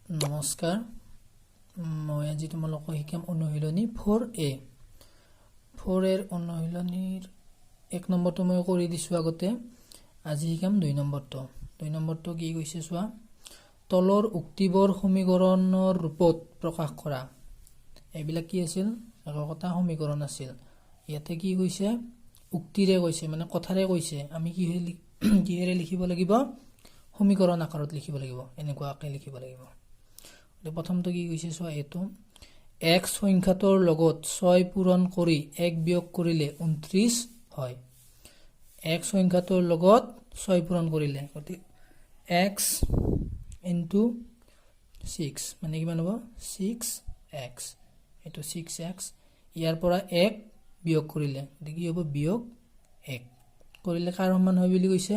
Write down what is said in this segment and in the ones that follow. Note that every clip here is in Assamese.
নমস্কাৰ মই আজি তোমালোকক শিকাম অনুশীলনী 4a 4 এৰ অনুশীলনীৰ 1 নম্বৰটো মই কৰি দিছো আগতে আজি শিকাম 2 নম্বৰটো 2 নম্বৰটো কি কৈছে চোৱা তলৰ উক্তিবৰ সমীকৰণৰ ৰূপত প্ৰকাশ কৰা এইবিলাক কি আছিল এককটা সমীকৰণ আছিল ইয়াতে কি কৈছে উক্তিৰে কৈছে মানে কথাৰে কৈছে আমি কিহেৰে লিখিব লাগিব সমীকৰণ আকাৰত লিখিব লাগিব এনেকুৱাকৈ লিখিব লাগিব প্ৰথমটো কি কৈছে চোৱা এটো x সংখ্যাটোৰ লগত 6 পূৰণ কৰি 1 বিয়োগ কৰিলে 29 হয় x সংখ্যাটোৰ লগত 6 পূৰণ কৰিলে গতি x into 6 মানে কিমান হ'ব 6x এটো 6x ইয়াৰ পৰা 1 বিয়োগ কৰিলে গতি কি হ'ব বিয়োগ 1 কৰিলে কাৰ সমান হয় বুলি কৈছে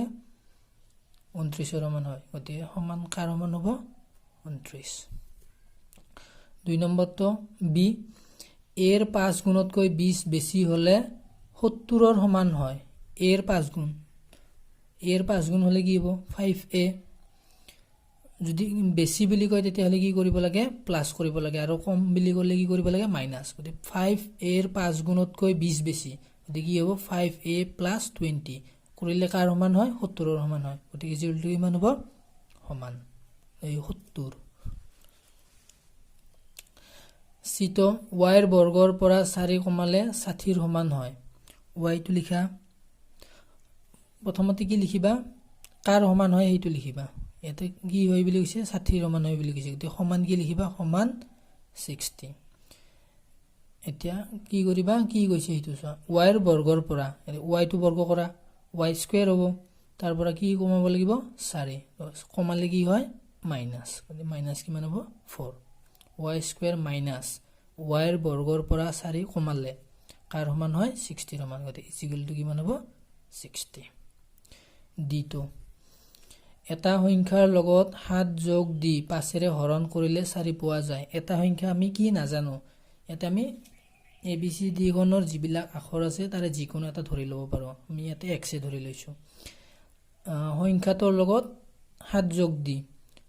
29 ৰ সমান হয় গতি সমান কাৰ সমান হ'ব 29 2 নম্বৰটো b এৰ 5 গুণতকৈ 20 বেছি হলে 70 ৰ সমান হয় এর 5 গুণ হলে কি হ'ব 5a যদি বেছি বুলি কয় তেতিয়া হলে কি কৰিব লাগে প্লাস কৰিব লাগে আৰু কম বুলি ক'লে কি কৰিব লাগে মাইনাস গতি 5a এর 5 গুণতকৈ 20 বেছি গতি কি হ'ব 5a + 20 কৰিলে কাৰ সমান হয় 70 ৰ সমান হয় গতি ৰিজাল্টটো কিমান হ'ব সমান এই 70 সিটো y এৰ বৰ্গৰ পৰা 4 কমালে 60 ৰ সমান হয় y টো লিখা প্ৰথমতে কি লিখিবা কাৰ সমান হয় এইটো লিখিবা এতে কি হয় বুলি কৈছে 60 ৰ সমান হয় বুলি কৈছে গতি সমান কি লিখিবা সমান 60 এতিয়া কি কৰিবা কি কৈছে এইটো চোৱা y এৰ বৰ্গৰ পৰা y টো বৰ্গ কৰা y স্কয়াৰ হ'ব তাৰ পৰা কি কমাব লাগিব 4 কমালে কি হয় মাইনাস গতি মাইনাস কিমান হ'ব 4 y স্কয়ার মাইনাস y এর বৰ্গৰ পৰা 4 কমালে কাৰ সমান হয় 60 ৰ সমান গতি ইকুৱেলটো কিমান হ'ব 60 d2 এটা সংখ্যাৰ লগত 7 যোগ দি 5 এৰে হৰণ কৰিলে 4 পোৱা যায় এটা সংখ্যা আমি কি নাজানো এটা আমি a b c d গণৰ যিবিলাক আখৰ আছে তাৰে যিকোনো এটা ধৰি ল'ব পাৰো আমি ইয়াতে x এ ধৰি লৈছো সংখ্যাটোৰ লগত 7 যোগ দি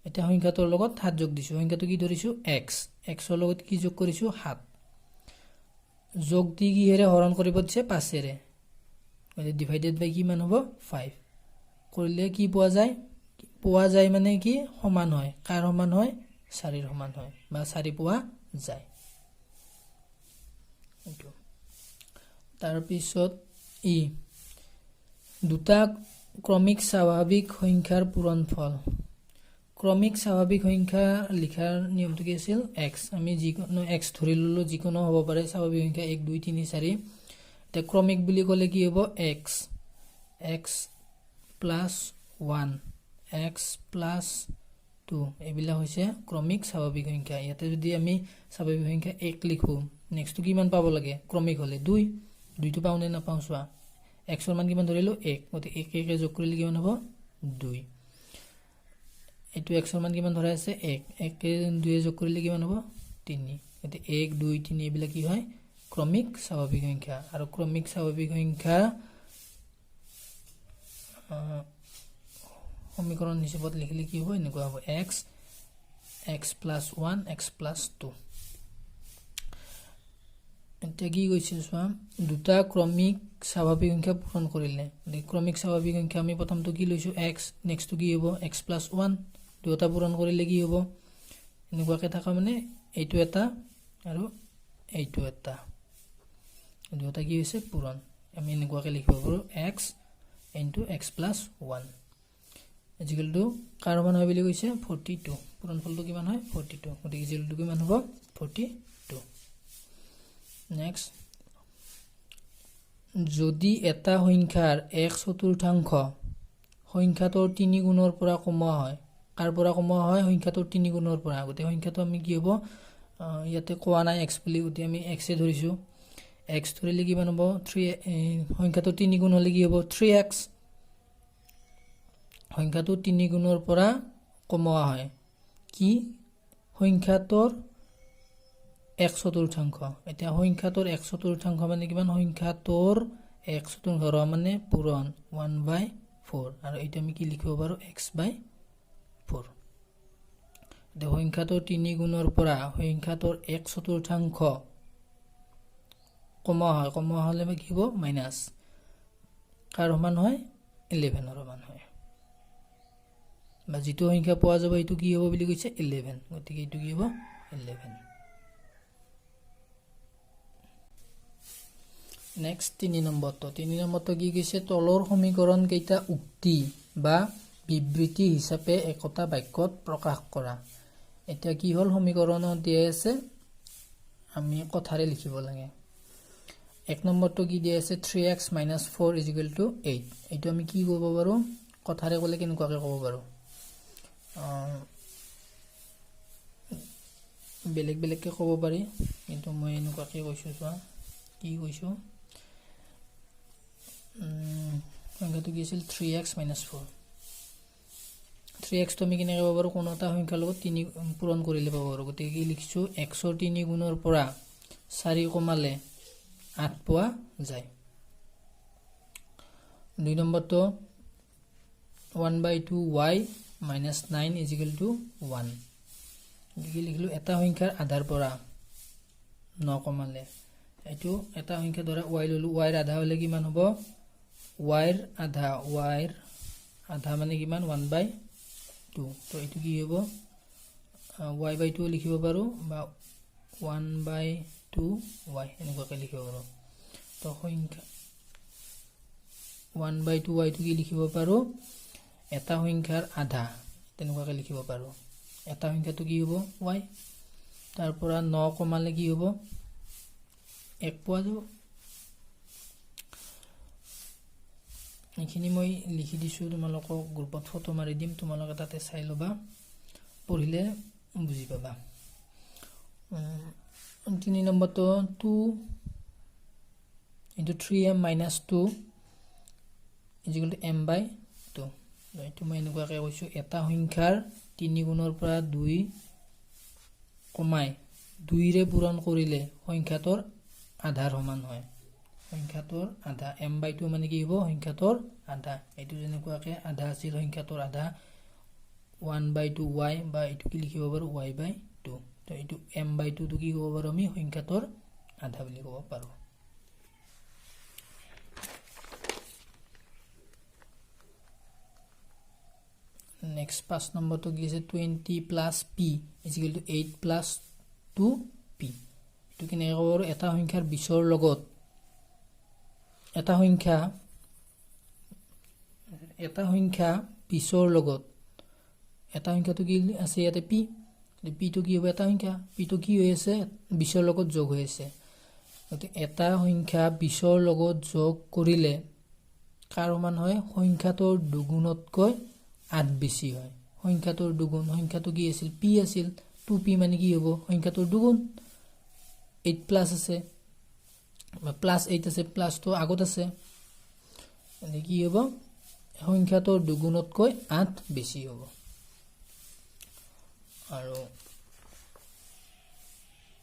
এটা সংখ্যাটোৰ লগত 7 যোগ দিছো সংখ্যাটো কি ধৰিছো x x ৰ লগত কি যোগ কৰিছো 7 যোগ দি কি হেৰে হৰণ কৰিব দিছে 5 এৰে মানে ডিভাইডেড বাই কিমান হ'ব 5 কৰিলে কি পোৱা যায় মানে কি সমান হয় কাৰ সমান হয় 4 ৰ সমান হয় বা 4 পোৱা যায় এটো তাৰ পিছত ই দুটা ক্ৰমিক স্বাভাৱিক সংখ্যাৰ পূৰণফল ক্ৰমিক স্বাভাৱিক সংখ্যা লিখাৰ নিয়মটো কি আছিল x আমি যিকোনো x ধৰি ললো যিকোনো হ'ব পাৰে স্বাভাৱিক সংখ্যা 1 2 3 4 তে ক্ৰমিক বুলি ক'লে কি হ'ব x plus 1 x plus 2 এবিলা হৈছে ক্ৰমিক স্বাভাৱিক সংখ্যা ইয়াতে যদি আমি স্বাভাৱিক সংখ্যা 1 লিখো নেক্সট কিমান পাব লাগে ক্ৰমিক হলে 2 টো পাও নে নাপাও চোৱা x ৰ মান কিমান ধৰিলো 1 গতি 1 1 যোগ কৰিলে কিমান হ'ব 2 এটো x ৰ মান কিমান ধৰা আছে 1 1 2 যোগ কৰিলে কিমান হ'ব 3 গতি 1 2 3 এবিলা কি হয় ক্ৰমিক স্বাভাৱিক সংখ্যা আৰু ক্ৰমিক স্বাভাৱিক সংখ্যা সমীকৰণ হিচাপত লিখিলে কি হ'ব এনেকুৱা হ'ব x plus 1 x plus 2 এতিয়া কি কৈছে চোৱা দুটা ক্ৰমিক স্বাভাৱিক সংখ্যা পূৰণ কৰিলে ক্ৰমিক স্বাভাৱিক সংখ্যা আমি প্ৰথমটো কি লৈছো x নেক্সটটো কি হ'ব x plus 1 দুটা পূৰণ কৰিলে কি হ'ব এনেকুৱাকে থাকা মানে এইটো এটা আৰু এইটো এটা দুটা কি হৈছে পূৰণ আমি এনেকুৱাকে লিখিব পাৰো x into x plus 1 ইকুৱেলটো কাৰ সমান হয় বুলি কৈছে 42 পূৰণফলটো কিমান হয় 42 গতিকে ইকুৱেলটো কিমান হ'ব 42 নেক্সট যদি এটা সংখ্যাৰ 1/4 সংখ্যাটোৰ 3 গুণৰ পৰা কমোৱা হয় কাৰ পৰা কমোৱা হয় সংখ্যাটোৰ 3 গুণৰ পৰা গতিকে সংখ্যাটো আমি কি হ'ব ইয়াতে কোৱা নাই x বুলি গতি আমি x এ ধৰিছো x ধৰিলে কিমান হ'ব 3 সংখ্যাটো 3 গুণ হলে কি হ'ব 3x সংখ্যাটো 3 গুণৰ পৰা কমোৱা হয় কি সংখ্যাটোৰ 1/4 এতিয়া সংখ্যাটোৰ 1/4 মানে কিমান সংখ্যাটোৰ 1/4 মানে পূৰণ 1/4 আৰু এটা আমি কি লিখিব পাৰো x/4 সংখ্যাটোৰ 3 গুণৰ পৰা সংখ্যাটোৰ 1/4 কমোৱা হলে কি হ'ব মাইনাছ কাৰ সমান হয় 11 ৰ সমান হয় বা যেটো সংখ্যা পোৱা যাব এটো কি হ'ব বুলি কৈছে 11 গতিকে এটো কি হ'ব 11 নেক্সট 3 নম্বৰটো কি কৈছে তলৰ সমীকৰণ কেইটা উক্তি বা বিবৃতি হিচাপে একতা বাক্যত প্ৰকাশ কৰা এটা কি হল সমীকৰণত দিয়া আছে আমি কথাৰে লিখিব লাগে 1 নম্বৰটো কি দিয়া আছে 3x - 4 = 8 এটো আমি কি কৰিব পাৰো কথাৰে ক'লে কেনেকুৱাকে ক'ব পাৰো বেলেগকে ক'ব পাৰি কিন্তু মই এনেকুৱাকে কৈছো চোৱা কি কৈছো সংখ্যাটো কি আছিল 3x - 4 3x তো আমি কেনেকৈ পাব পাৰো কোনো এটা সংখ্যাৰ লগত 3 পূৰণ কৰিলে পাব পাৰো গতিকে কি লিখিছো x ৰ 3 গুণৰ পৰা 4 কমালে 8 পোৱা যায় 2 নম্বৰটো 1/2y - 9 = 1 কি লিখিলো এটা সংখ্যাৰ আধাৰ পৰা 9 কমালে এটো এটা সংখ্যা ধৰা y ললো y ৰ আধা হলে কিমান হ'ব y ৰ আধা মানে কিমান 1/2 তো এটো কি হ'ব y/2 লিখিব পাৰো বা 1/2y এনেকুৱাকে লিখিব পাৰো তো সংখ্যা 1/2y টো কি লিখিব পাৰো এটা সংখ্যাৰ আধা তেনেকুৱাকে লিখিব পাৰো এটা সংখ্যাটো কি হ'ব y তাৰ পৰা 9 কমালে কি হ'ব 1 পোৱা যাব এইখিনি মই লিখি দিছো তোমালোকক গ্ৰুপত ফটো মাৰি দিম তোমালোকে তাতে চাই লবা পঢ়িলে বুজি পাবা 3 নম্বৰটো 2 * 3m - 2 = m/2 এইটো মই এনেকুৱাকে কৈছো এটা সংখ্যাৰ 3 গুণৰ পৰা 2 কমাই 2 ৰে পূৰণ কৰিলে সংখ্যাটোৰ আধাৰ সমান হয় সংখ্যাটোৰ আধা m/2 মানে কি হ'ব সংখ্যাটোৰ আধা এটো যেনেকুৱাকে আধা আছিল সংখ্যাটোৰ আধা 1/2y বা এটো কি লিখিব পাৰো y/2 তো এটো m/2 টো কি হ'ব পাৰো আমি সংখ্যাটোৰ আধা বুলি ক'ব পাৰো নেক্সট 5 নম্বৰটো কি আছে 20 + p = 8 + 2p এটো কেনেকৈ ক'ব পাৰো এটা সংখ্যাৰ 20 ৰ লগত এটা সংখ্যা 20 ৰ লগত এটা সংখ্যাটো কি আছে ইয়াতে p টো কি হ'ব এটা সংখ্যা p টো কি হৈ আছে 20 ৰ লগত যোগ হৈ আছে গতিকে এটা সংখ্যা 20 ৰ লগত যোগ কৰিলে কাৰ সমান হয় সংখ্যাটোৰ দুগুণতকৈ 8 বেছি হয় সংখ্যাটোৰ দুগুণ সংখ্যাটো কি আছিল p আছিল 2p মানে কি হ'ব সংখ্যাটোৰ দুগুণ 8 প্লাস আছে বা +8 আছে প্লাস তো আগত আছে এনে কি হ'ব সংখ্যাটোৰ দুগুণতকৈ 8 বেছি হ'ব আৰু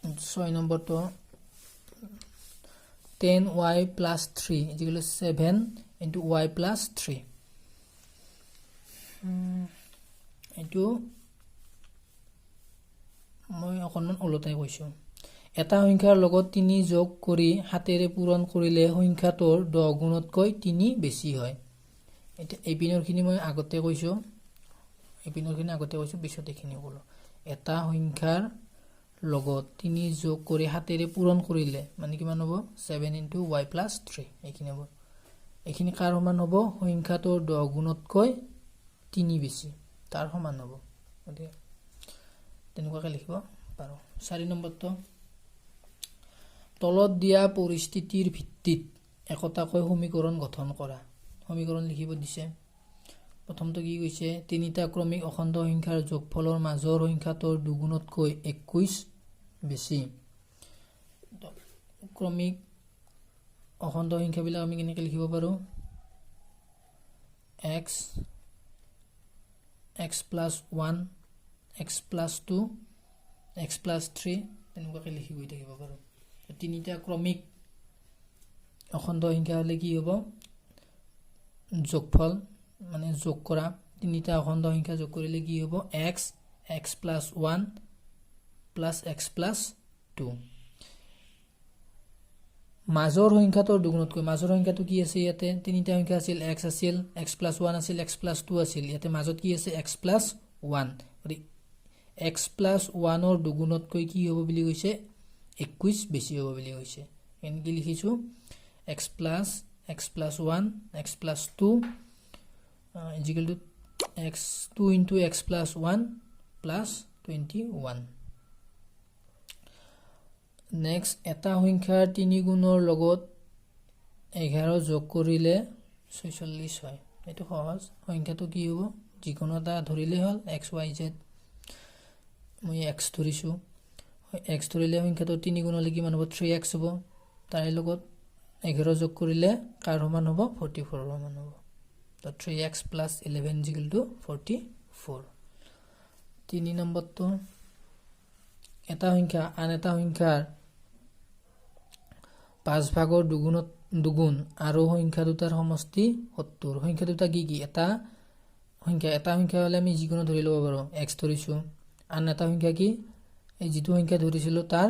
6 নম্বৰটো 10y + 3 = 7 * y + 3 এটো মই অকনমান ওলটাই কৈছো এটা সংখ্যাৰ লগত 3 যোগ কৰি 7 ৰে পূৰণ কৰিলে সংখ্যাটোৰ 10 গুণতকৈ 3 বেছি হয় এটা এপিনৰখিনি মই আগতে কৈছো পিছত এখিনি ক'লো এটা সংখ্যাৰ লগত 3 যোগ কৰি 7 ৰে পূৰণ কৰিলে মানে কিমান হ'ব 7 * y + 3 এখিনি হ'ব এখিনি কাৰ সমান হ'ব সংখ্যাটোৰ 10 গুণতকৈ 3 বেছি তাৰ সমান হ'ব গতিকে তেনেকুৱাকে লিখিব পাৰো 4 নম্বৰটো তলত দিয়া পৰিস্থিতিৰ ভিত্তিত একতাকৈ সমীকৰণ গঠন কৰা সমীকৰণ লিখিব দিছে প্ৰথমটো কি কৈছে তিনিটা ক্ৰমিক অখণ্ড সংখ্যাৰ যোগফলৰ মাজৰ সংখ্যাটোৰ দুগুণতকৈ 21 বেছি ক্ৰমিক অখণ্ড সংখ্যাবিলাক আমি কেনেকৈ লিখিব পাৰো x + 1 x + 2 x + 3 তেনেকুৱাকে লিখি গৈ থাকিব পাৰো তিনিটা ক্ৰমিক অখণ্ড সংখ্যা হলে কি হ'ব যোগফল মানে যোগ কৰা তিনিটা অখণ্ড সংখ্যা যোগ কৰিলে কি হ'ব x x plus 1 plus x plus 2 মাজৰ সংখ্যাটোৰ দুগুণতকৈ মাজৰ সংখ্যাটো কি আছে ইয়াতে তিনিটা সংখ্যা আছিল x আছিল x plus 1 আছিল x plus 2 আছিল ইয়াতে মাজত কি আছে x plus 1 x plus 1 ৰ দুগুণতকৈ কি হ'ব বুলি কৈছে 21 বেছি হ'ব বুলি কৈছে এনেকৈ লিখিছো x plus 1 x plus 2 is equal to x 2 into x plus 1 plus 21 next এটা সংখ্যাৰ 3 গুণৰ লগত 11 যোগ কৰিলে 46 হয় এটো সহজ সংখ্যাটো কি হ'ব যিকোনো এটা ধৰিলে হল x y z মই x ধৰিছো x ধৰিলে সংখ্যাটো 3 গুণ হলে কিমান হ'ব 3x হ'ব তাৰ লগত 11 যোগ কৰিলে কাৰ সমান হ'ব 44 সমান হ'ব তো 3x plus 11 is equal to 44 3 নম্বৰটো এটা সংখ্যা আন এটা সংখ্যাৰ 5 ভাগৰ দুগুণ আৰু সংখ্যা দুটাৰ সমষ্টি 70 সংখ্যা দুটা কি এটা সংখ্যা হলে আমি যিকোনো ধৰি লব পাৰো x ধৰিছো আন এটা সংখ্যা কি এই যেটো সংখ্যা ধৰিছিলো তাৰ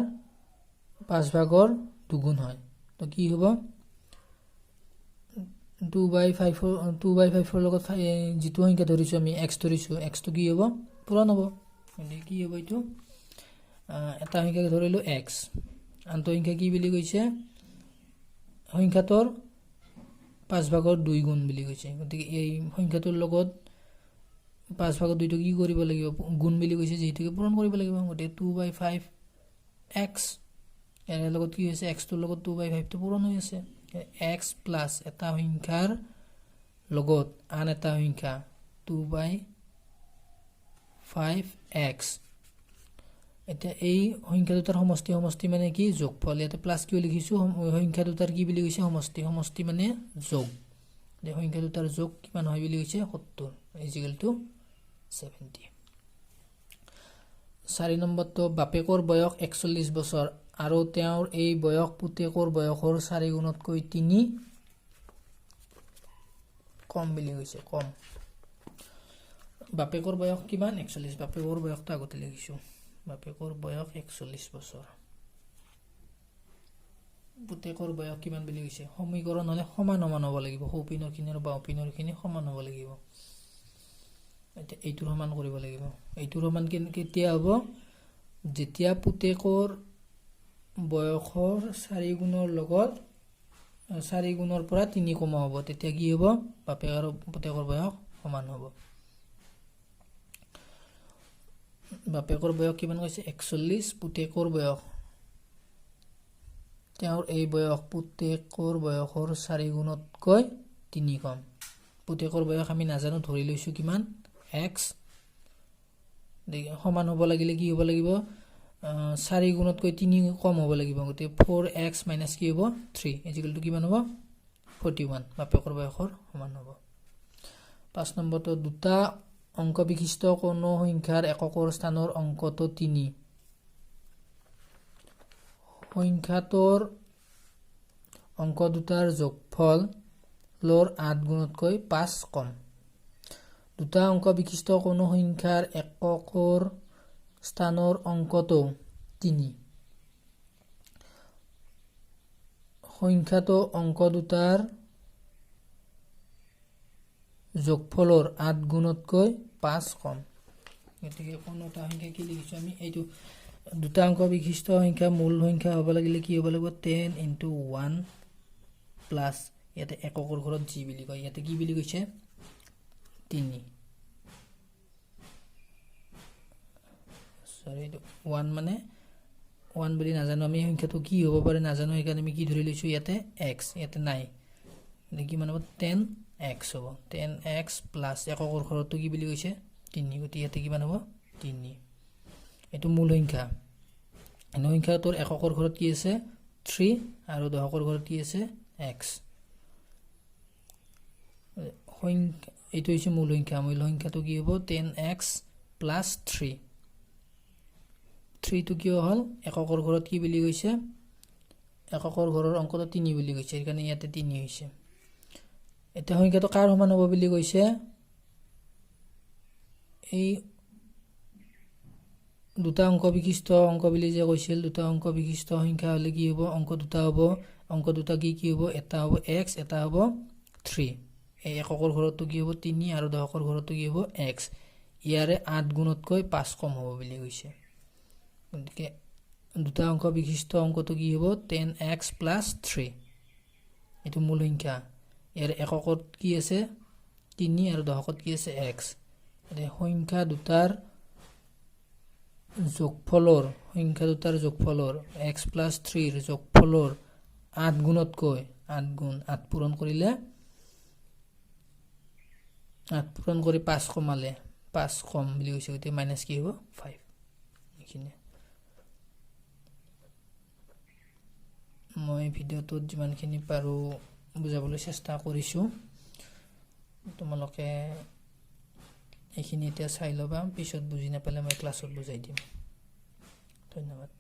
5 ভাগৰ দুগুণ হয় তো কি হ'ব 2/5 লগত যেটো সংখ্যা ধৰিছো আমি x ধৰিছো x তো কি হ'ব পূৰণ হ'ব মানে কি হ'ব এটো এটা সংখ্যা ধৰিলো x আনটো সংখ্যা কি বুলি কৈছে সংখ্যাটোৰ 5 ভাগৰ 2 গুণ বুলি কৈছে গতিকে এই সংখ্যাটোৰ লগত 5 ভাগৰ 2 টো কি কৰিব লাগিব গুণ বুলি কৈছে যেহেতুকে পূৰণ কৰিব লাগিব গতিকে 2/5x এৰ লগত কি হৈছে x টোৰ লগত 2/5 টো পূৰণ হৈ আছে x plus এটা সংখ্যাৰ লগত আন এটা সংখ্যা 2/5x এটা এই সংখ্যা দুটাৰ সমষ্টি মানে কি যোগফল ইয়াতে প্লাস কিও লিখিছো সংখ্যা দুটাৰ কি বুলি কৈছে সমষ্টি মানে যোগ এই সংখ্যা দুটাৰ যোগ কিমান হয় বুলি কৈছে 70 is equal to 70 4 নম্বৰটো বাপেকৰ বয়স 41 বছৰ আৰু তেওঁৰ এই বয়স পুতেকৰ বয়সৰ 4 গুণতকৈ 3 কম বুলি কৈছে কম বাপেকৰ বয়স কিমান 41 বাপেকৰ বয়সটো আগতে লিখিছো বাপেকৰ বয়স 41 বছৰ পুতেকৰ বয়স কিমান বুলি কৈছে সমীকৰণ হলে সমান হ'ব লাগিব সোঁপিনৰখিনি আৰু বাওঁপিনৰখিনি সমান হ'ব লাগিব এটা এইটোৰ সমান কৰিব লাগিব এইটোৰ সমান কেতিয়া হ'ব যেতিয়া পুতেকৰ বয়সৰ 4 গুণৰ লগত 4 গুণৰ পৰা 3 কম হ'ব তেতিয়া কি হ'ব বাপেক আৰু পুতেকৰ বয়স সমান হ'ব বাপেকৰ বয়স কিমান কৈছে 41 পুতেকৰ বয়স তেওঁৰ এই বয়স পুতেকৰ বয়সৰ 4 গুণতকৈ 3 কম পুতেকৰ বয়স আমি নাজানো ধৰি লৈছো কিমান x সমান হ'ব লাগিলে কি হ'ব লাগিব 4 গুণতকৈ 3 কম হ'ব লাগিব গতে 4x - কি হ'ব 3 ইকুৱেল টু কিমান হ'ব 41 বাপেকৰ বয়সৰ সমান হ'ব 5 নম্বৰটো দুটা অংক বিশিষ্ট কোনো সংখ্যাৰ এককৰ স্থানৰ অংকটো 3 সংখ্যাটোৰ অংক দুটাৰ যোগফল লৰ 8 গুণতকৈ 5 কম দুটা অংক বিশিষ্ট কোনো সংখ্যাৰ এককৰ স্থানৰ অংকটো 3 সংখ্যাটো অংক দুটাৰ যোগফলৰ 8 গুণতকৈ 5 কম গতিকে কোনটা সংখ্যা কি লিখিছো আমি এইটো দুটা অংক বিশিষ্ট সংখ্যা মূল সংখ্যা হ'ব লাগিলে কি হ'ব লাগিব 10 * 1 প্লাস ইয়াতে এককৰ ঘৰত g বুলি কয় ইয়াতে কি বুলি কৈছে 3 সৰি 1 মানে 1 বুলি নাজানো আমি সংখ্যাটো কি হ'ব পাৰে নাজানো এইকাৰণে আমি কি ধৰি লৈছো ইয়াতে x ইয়াতে নাই দেখি মানে 10x হ'ব 10x প্লাস এককৰ ঘৰটো কি বুলি কৈছে 3 গতি ইয়াতে কিমান হ'ব 3 এটো মূল সংখ্যা এনে সংখ্যাটোৰ এককৰ ঘৰত কি আছে 3 আৰু দশকৰ ঘৰত কি আছে x সংখ্যা এইটো হৈছে মূল সংখ্যাটো কি হ'ব 10x plus 3 3 টো কি হ'ল এককৰ ঘৰত কি বুলি কৈছে এককৰ ঘৰৰ অংকটো 3 বুলি কৈছে কাৰণ ইয়াতে 3 হৈছে এটা সংখ্যাটো কাৰ সমান হ'ব বুলি কৈছে এই দুটা অংক বিশিষ্ট অংক বুলি যে কৈছিল দুটা অংক বিশিষ্ট সংখ্যা হলে কি হ'ব অংক দুটা হ'ব অংক দুটা কি হ'ব এটা হ'ব x এটা হ'ব 3 এই এককৰ ঘৰটো কি হ'ব 3 আৰু দশকৰ ঘৰটো কি হ'ব x ইয়াৰে 8 গুণতকৈ 5 কম হ'ব বুলি কৈছে গতিকে দুটা অংক বিশিষ্ট অংকটো কি হ'ব 10x + 3 এটো মূল সংখ্যা ইয়াৰ এককত কি আছে 3 আৰু দশকত কি আছে x এই সংখ্যা দুটাৰ যোগফলৰ x + 3 ৰ যোগফলৰ 8 গুণতকৈ 8 গুণ 8 পূৰণ কৰিলে 8 পূৰণ কৰি 5 কমালে 5 কম বুলি কৈছে গতিকে মাইনাস কি হ'ব 5 এইখিনি মই ভিডিওটোত যিমানখিনি পাৰো বুজাবলৈ চেষ্টা কৰিছো তোমালোকে এইখিনি এতিয়া চাই লবা পিছত বুজি নাপালে মই ক্লাছত বুজাই দিম ধন্যবাদ